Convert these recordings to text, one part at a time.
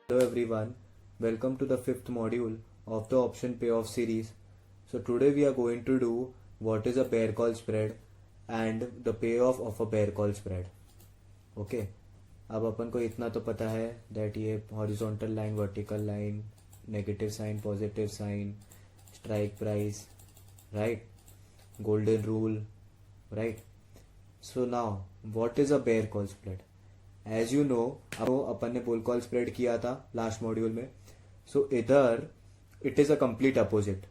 Hello everyone, welcome to the fifth module of the option payoff series. So today we are going to do what is a bear call spread and the payoff of a bear call spread. Okay, अब अपन को इतना तो पता है that ये horizontal line, vertical line, negative sign, positive sign, strike price, right? Golden rule, right? So now what is a bear call spread? As you know अपन ने bull call spread किया था लास्ट मॉड्यूल में. सो इधर it is a complete opposite.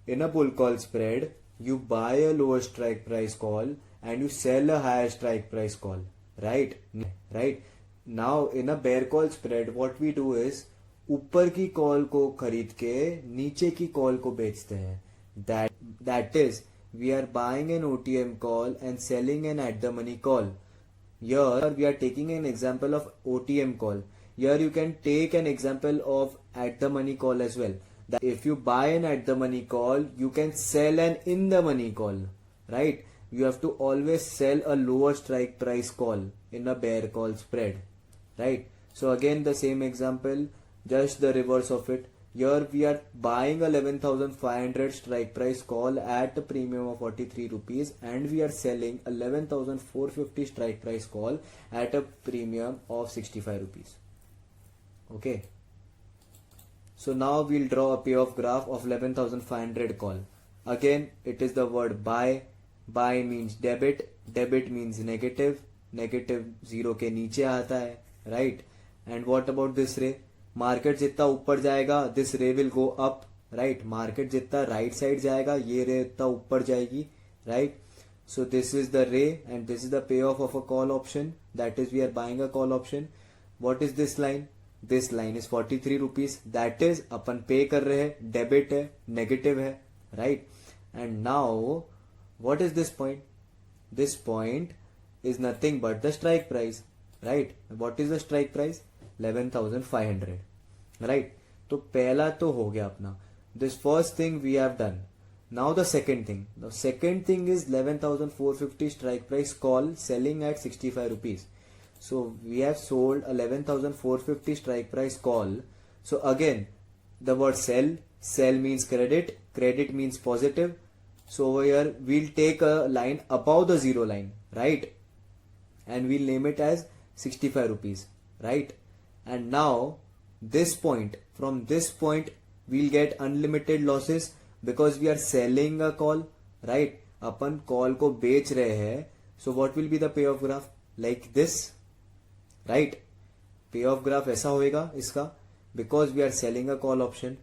In a bull call spread you buy a lower strike price call and you sell a higher strike price call, right? Now in a bear call spread what we do is ऊपर की call को खरीद के नीचे की call को बेचते हैं. that is we are buying an OTM call and selling an at the money call. Here we are taking an example of OTM call. Here you can take an example of at the money call as well. That if you buy an at the money call, you can sell an in the money call, right? You have to always sell a lower strike price call in a bear call spread, right? So again the same example, just the reverse of it. Here we are buying 11,500 strike price call at a premium of 43 rupees and we are selling 11,450 strike price call at a premium of 65 rupees. Okay. So now we'll draw a payoff graph of 11,500 call. Again, it is the word buy. Buy means debit. Debit means negative. Negative zero के नीचे आता है, right? And what about this ray? Market जितना ऊपर जाएगा this ray will go up, right? Market जितना right side जाएगा ये रे इतना ऊपर जाएगी, right? So this is the ray and this is the payoff a call option. That is we are buying a call option. What is this line? This line is 43 rupees. That is अपन पे कर रहे हैं, debit है, negative है, right? And now what is this point? This point is nothing but the strike price, right? What is the strike price? 11,500, right? तो पहला तो हो गया अपना. This first thing we have done. Now the second thing. The second thing is 11,450 strike price call selling at 65 rupees. So we have sold 11,450 strike price call. So again the word sell. Sell means credit. Credit means positive. So here we'll take a line above the zero line, right? And we'll name it as 65 rupees, right? And now this point, from this point we'll get unlimited losses because we are selling a call, right? Upon call को बेच रहे हैं. So what will be the payoff graph? Like this, right? Payoff graph ऐसा होएगा इसका because we are selling a call option.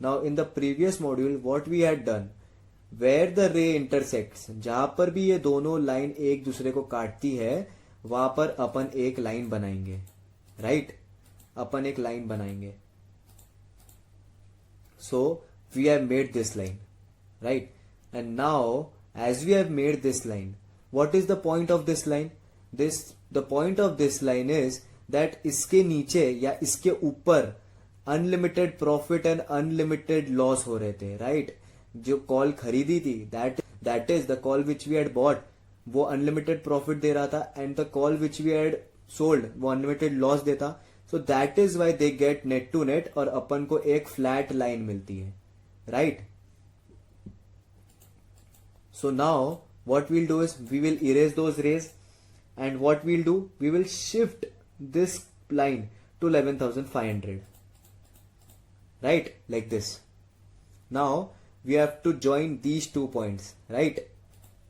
Now in the previous module what we had done, where the ray intersects, जहां पर भी ये दोनों line एक दूसरे को काटती है वहां पर अपन एक लाइन बनाएंगे, राइट? अपन एक लाइन बनाएंगे. So we have made this line, right? And now as we have made this line, what is the point of this line? The point of this line is that इसके नीचे या इसके ऊपर unlimited profit and unlimited loss हो रहे थे, right? जो call खरीदी थी that is the call which we had bought, वो अनलिमिटेड प्रॉफिट दे रहा था and the call which we had sold वो अनलिमिटेड लॉस देता. So that is why they get net to net और अपन को एक फ्लैट लाइन मिलती है, right? So now what we'll do is we will erase those rays and what we'll do we will shift this line to 11,500, right? Like this. Now we have to join these 2 points, right?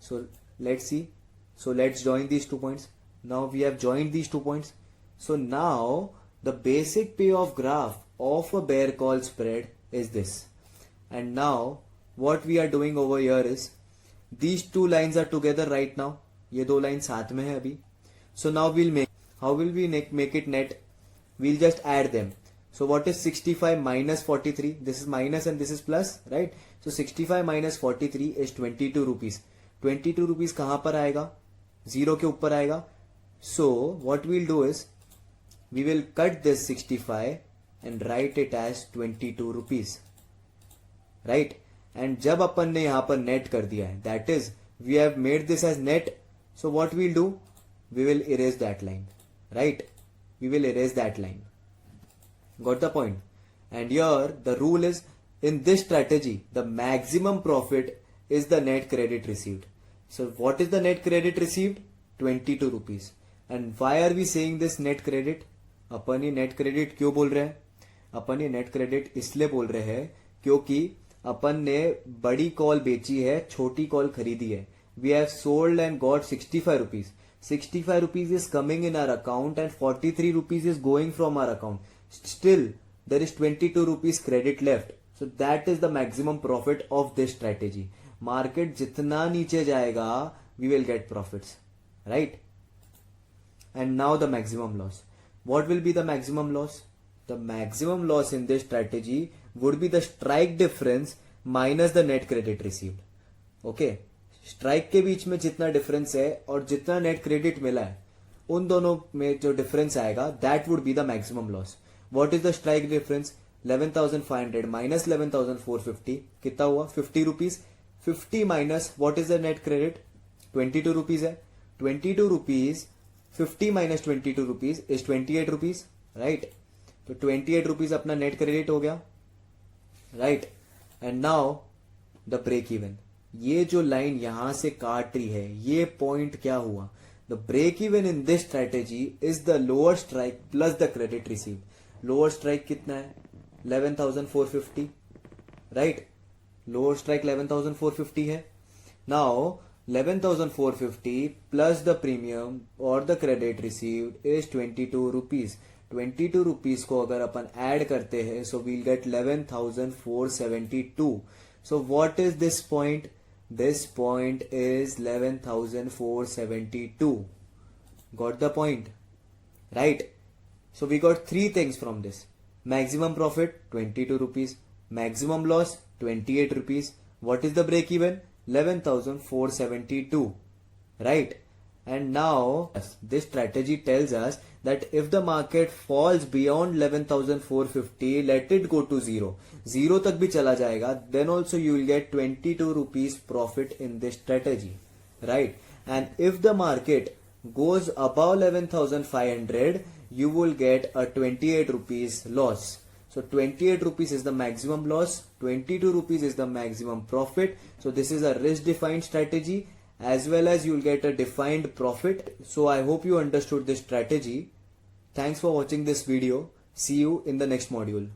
So let's see. So let's join these 2 points. Now we have joined these 2 points. So now the basic payoff graph of a bear call spread is this. And now what we are doing over here is these 2 lines are together right now. ये दो line साथ में है अभी. So now we'll make, how will we make it net? We'll just add them. So what is 65 minus 43? This is minus and this is plus, right? So 65 minus 43 is 22 rupees. 22 rupees कहां पर आएगा? Zero के ऊपर आएगा. So what we'll do is we will cut this 65 and write it as 22 rupees, right? And जब अपन ने यहां पर net कर दिया है, that is we have made this as net. So what we'll do, we will erase that line, right? We will erase that line. Got the point? And here the rule is, in this strategy, the maximum profit is the net credit received. So what is the net credit received? 22 rupees. And why are we saying this net credit? अपन ये net credit क्यों बोल रहे हैं? अपन ये net credit इसलिए बोल रहे हैं क्योंकि अपन ने बड़ी कॉल बेची है, छोटी कॉल खरीदी है. We have sold and got 65 rupees. 65 rupees is coming in our account and 43 rupees is going from our account. Still, there is 22 rupees credit left. So that is the maximum profit of this strategy. Market जितना नीचे जाएगा, we will get profits. Right? And now the maximum loss. What will be the maximum loss? The maximum loss in this strategy would be the strike difference minus the net credit received. Okay? Strike के बीच में जितना difference है और जितना net credit मिला है, उन दोनों में जो डिफरेंस आएगा, that would be the maximum loss. What is the strike difference? 11,500 minus 11,450 कितना हुआ? 50 rupees. 50 minus what is the net credit? 22 rupees है. 22 rupees 50 minus 22 rupees is 28 rupees. Right? तो 28 रुपीज अपना नेट क्रेडिट हो गया. Right? And now the break even. ये जो line यहां से काट रही है, ये पॉइंट क्या हुआ? The break even in this strategy is the lower strike plus the credit receive. Lower strike कितना है? 11,450. राइट? लोअर स्ट्राइक 11,450 है. नाउ 11,450 प्लस द प्रीमियम और the credit received is 22 rupees. 22 rupees को अगर अपन ऐड करते हैं, so we'll get 11,472. So what is this point? This point is 11,472. Got the point? Right? So we got three things from this. Maximum profit 22 rupees. Maximum loss 28 rupees. What is the break even? 11,472. Right? And now this strategy tells us that if the market falls beyond 11,450, let it go to zero. Zero तक भी चला जाएगा, then also you will get 22 rupees profit in this strategy. Right? And if the market goes above 11,500, you will get a 28 rupees loss. So 28 rupees is the maximum loss, 22 rupees is the maximum profit. So this is a risk defined strategy, as well as you will get a defined profit. So I hope you understood this strategy. Thanks for watching this video. See you in the next module.